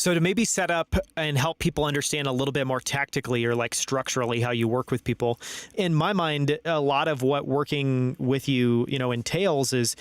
So to maybe set up and help people understand a little bit more tactically or like structurally how you work with people, in my mind, a lot of what working with you, entails is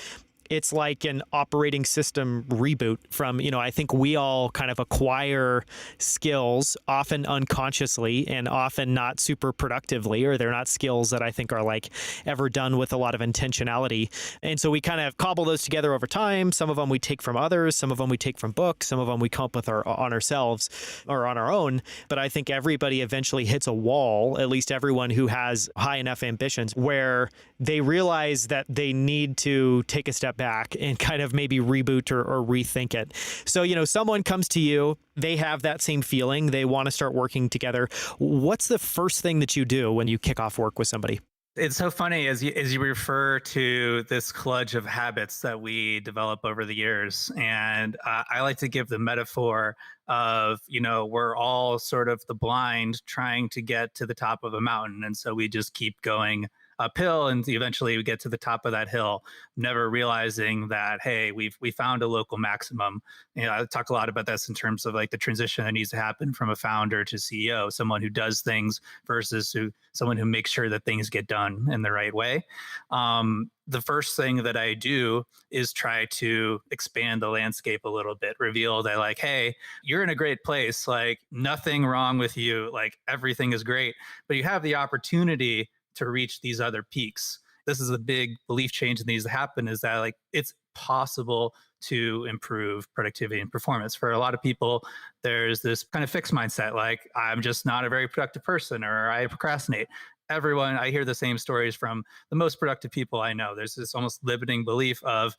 it's like an operating system reboot from, I think we all kind of acquire skills often unconsciously and often not super productively, or they're not skills that I think are like ever done with a lot of intentionality. And so we kind of cobble those together over time. Some of them we take from others, some of them we take from books, some of them we come up with on ourselves or on our own. But I think everybody eventually hits a wall, at least everyone who has high enough ambitions, where they realize that they need to take a step back and kind of maybe reboot or rethink it. So, someone comes to you, they have that same feeling, they want to start working together. What's the first thing that you do when you kick off work with somebody? It's so funny as you refer to this kludge of habits that we develop over the years. And I like to give the metaphor of, we're all sort of the blind trying to get to the top of a mountain. And so we just keep going uphill and eventually we get to the top of that hill, never realizing that, hey, we found a local maximum. I talk a lot about this in terms of like the transition that needs to happen from a founder to CEO, someone who does things versus someone who makes sure that things get done in the right way. The first thing that I do is try to expand the landscape a little bit, reveal that like, hey, you're in a great place, like nothing wrong with you, like everything is great, but you have the opportunity to reach these other peaks. This is a big belief change that needs to happen, is that like it's possible to improve productivity and performance. For a lot of people, there's this kind of fixed mindset, like I'm just not a very productive person or I procrastinate. I hear the same stories from the most productive people I know. There's this almost limiting belief of,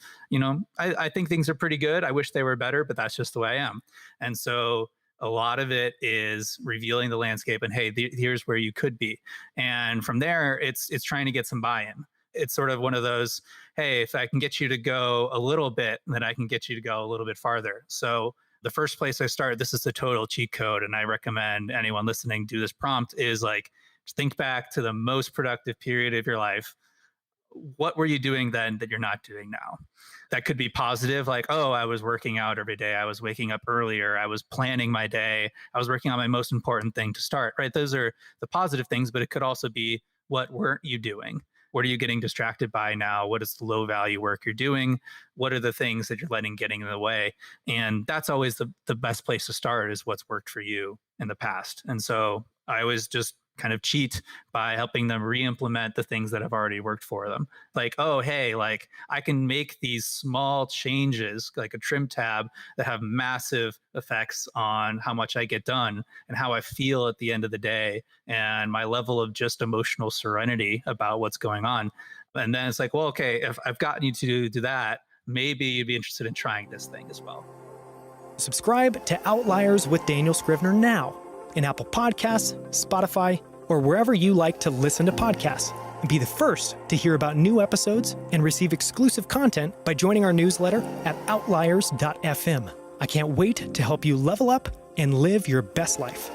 I think things are pretty good. I wish they were better, but that's just the way I am. And so a lot of it is revealing the landscape and, hey, here's where you could be. And from there, it's trying to get some buy-in. It's sort of one of those, hey, if I can get you to go a little bit, then I can get you to go a little bit farther. So the first place I start, this is the total cheat code, and I recommend anyone listening do this prompt, is like, think back to the most productive period of your life. What were you doing then that you're not doing now? That could be positive, like, oh, I was working out every day. I was waking up earlier. I was planning my day. I was working on my most important thing to start, right? Those are the positive things, but it could also be, what weren't you doing? What are you getting distracted by now? What is the low value work you're doing? What are the things that you're letting getting in the way? And that's always the best place to start, is what's worked for you in the past. And so I always just kind of cheat by helping them re-implement the things that have already worked for them. Like, oh, hey, like I can make these small changes, like a trim tab, that have massive effects on how much I get done and how I feel at the end of the day and my level of just emotional serenity about what's going on. And then it's like, well, okay, if I've gotten you to do that, maybe you'd be interested in trying this thing as well. Subscribe to Outliers with Daniel Scrivner now in Apple Podcasts, Spotify, or wherever you like to listen to podcasts. And be the first to hear about new episodes and receive exclusive content by joining our newsletter at outliers.fm. I can't wait to help you level up and live your best life.